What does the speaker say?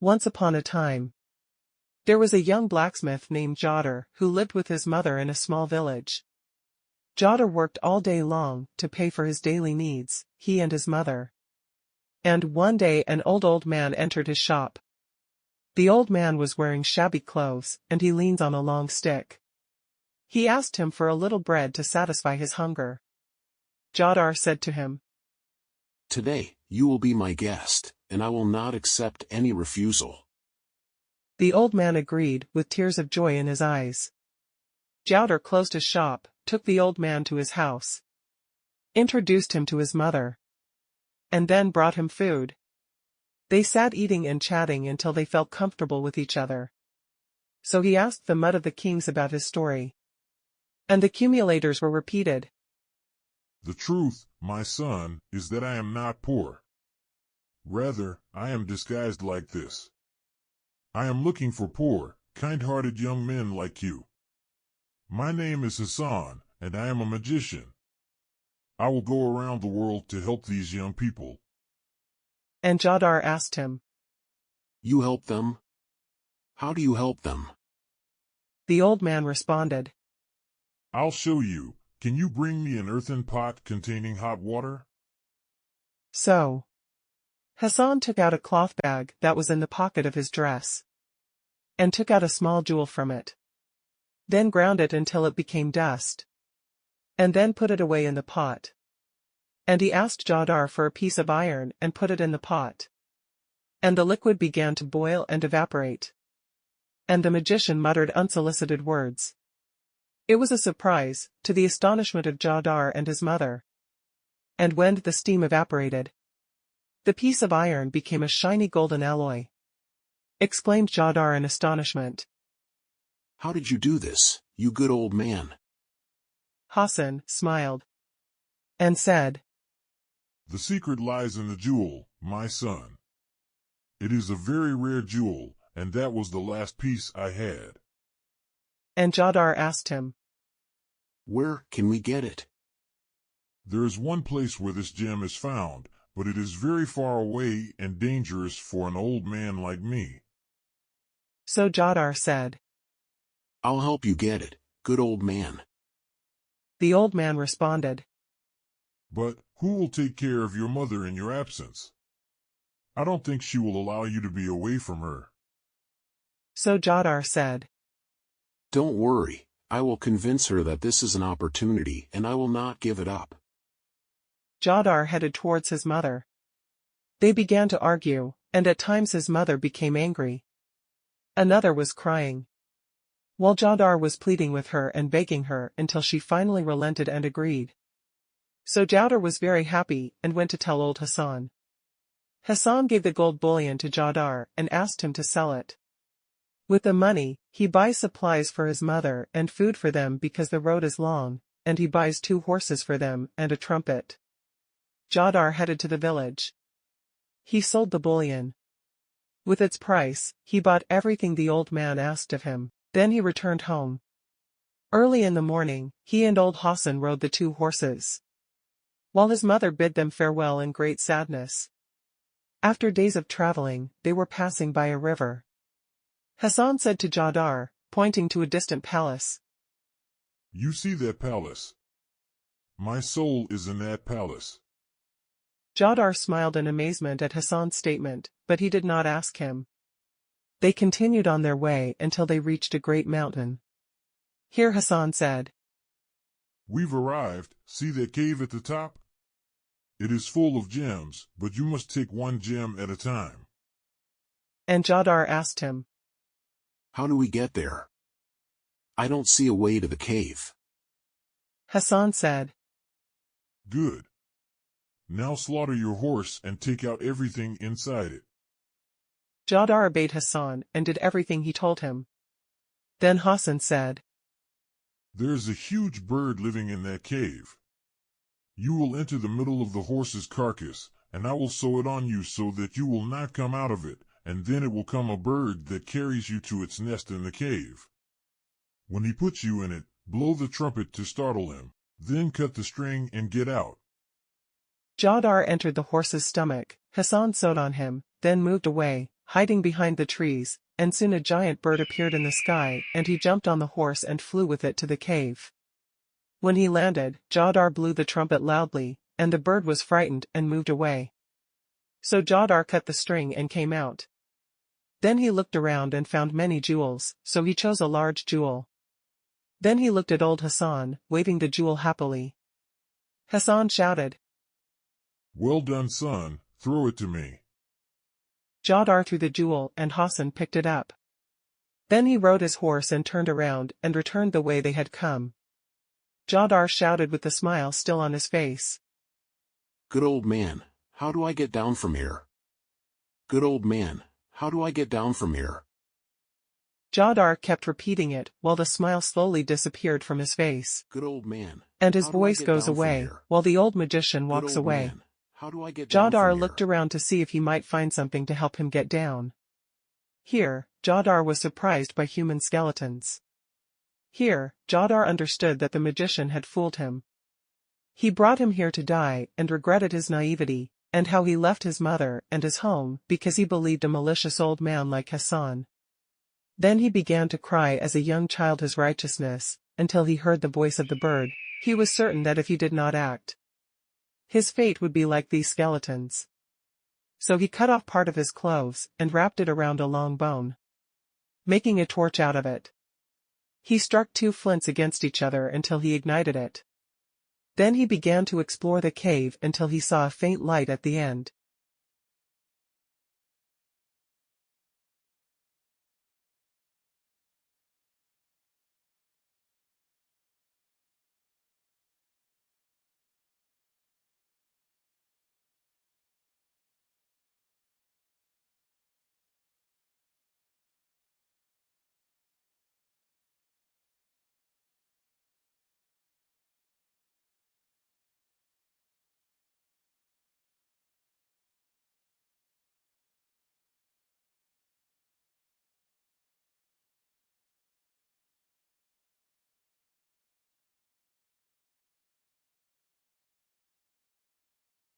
Once upon a time, there was a young blacksmith named Jawdar who lived with his mother in a small village. Jawdar worked all day long to pay for his daily needs, he and his mother. And one day an old man entered his shop. The old man was wearing shabby clothes, and he leaned on a long stick. He asked him for a little bread to satisfy his hunger. Jawdar said to him, "Today, you will be my guest, and I will not accept any refusal." The old man agreed, with tears of joy in his eyes. Jawdar closed his shop, took the old man to his house, introduced him to his mother, and then brought him food. They sat eating and chatting until they felt comfortable with each other. So he asked the mud of the kings about his story. And the accumulators were repeated. "The truth, my son, is that I am not poor. Rather, I am disguised like this. I am looking for poor, kind-hearted young men like you. My name is Hassan, and I am a magician. I will go around the world to help these young people." And Jawdar asked him, "You help them? How do you help them?" The old man responded, "I'll show you. Can you bring me an earthen pot containing hot water?" So Hassan took out a cloth bag that was in the pocket of his dress, and took out a small jewel from it. Then ground it until it became dust, and then put it away in the pot. And he asked Jawdar for a piece of iron and put it in the pot. And the liquid began to boil and evaporate. And the magician muttered unsolicited words. It was a surprise, to the astonishment of Jawdar and his mother. And when the steam evaporated, the piece of iron became a shiny golden alloy. Exclaimed Jawdar in astonishment. "How did you do this, you good old man?" Hassan smiled and said, "The secret lies in the jewel, my son. It is a very rare jewel, and that was the last piece I had." And Jawdar asked him, "Where can we get it?" "There is one place where this gem is found, but it is very far away and dangerous for an old man like me." So Jawdar said, "I'll help you get it, good old man." The old man responded, "But who will take care of your mother in your absence? I don't think she will allow you to be away from her." So Jawdar said, "Don't worry, I will convince her that this is an opportunity and I will not give it up." Jawdar headed towards his mother. They began to argue, and at times his mother became angry. Another was crying, while Jawdar was pleading with her and begging her until she finally relented and agreed. So Jawdar was very happy and went to tell old Hassan. Hassan gave the gold bullion to Jawdar and asked him to sell it. With the money, he buys supplies for his mother and food for them because the road is long, and he buys 2 horses for them and a trumpet. Jawdar headed to the village. He sold the bullion. With its price, he bought everything the old man asked of him. Then he returned home. Early in the morning, he and old Hassan rode the 2 horses, while his mother bid them farewell in great sadness. After days of traveling, they were passing by a river. Hassan said to Jawdar, pointing to a distant palace, "You see that palace? My soul is in that palace." Jawdar smiled in amazement at Hassan's statement, but he did not ask him. They continued on their way until they reached a great mountain. Here Hassan said, "We've arrived. See that cave at the top? It is full of gems, but you must take one gem at a time." And Jawdar asked him, "How do we get there? I don't see a way to the cave." Hassan said, "Good. Now slaughter your horse and take out everything inside it." Jawdar obeyed Hassan and did everything he told him. Then Hassan said, "There's a huge bird living in that cave. You will enter the middle of the horse's carcass, and I will sew it on you so that you will not come out of it, and then it will come a bird that carries you to its nest in the cave. When he puts you in it, blow the trumpet to startle him, then cut the string and get out." Jawdar entered the horse's stomach. Hassan sewed on him, then moved away, hiding behind the trees, and soon a giant bird appeared in the sky and he jumped on the horse and flew with it to the cave. When he landed, Jawdar blew the trumpet loudly, and the bird was frightened and moved away. So Jawdar cut the string and came out. Then he looked around and found many jewels, so he chose a large jewel. Then he looked at old Hassan, waving the jewel happily. Hassan shouted, "Well done, son, throw it to me." Jawdar threw the jewel and Hassan picked it up. Then he rode his horse and turned around and returned the way they had come. Jawdar shouted with the smile still on his face. Good old man, how do I get down from here? Good old man, how do I get down from here? Jawdar kept repeating it while the smile slowly disappeared from his face. Good old man, and his how do I voice get goes down from away here? while the old magician Good walks old away. man, how do I get down Jawdar from looked here? around to see if he might find something to help him get down. Here, Jawdar was surprised by human skeletons. Here, Jawdar understood that the magician had fooled him. He brought him here to die and regretted his naivety, and how he left his mother and his home because he believed a malicious old man like Hassan. Then he began to cry as a young child his righteousness, until he heard the voice of the bird. He was certain that if he did not act, his fate would be like these skeletons. So he cut off part of his clothes and wrapped it around a long bone, making a torch out of it. He struck two flints against each other until he ignited it. Then he began to explore the cave until he saw a faint light at the end.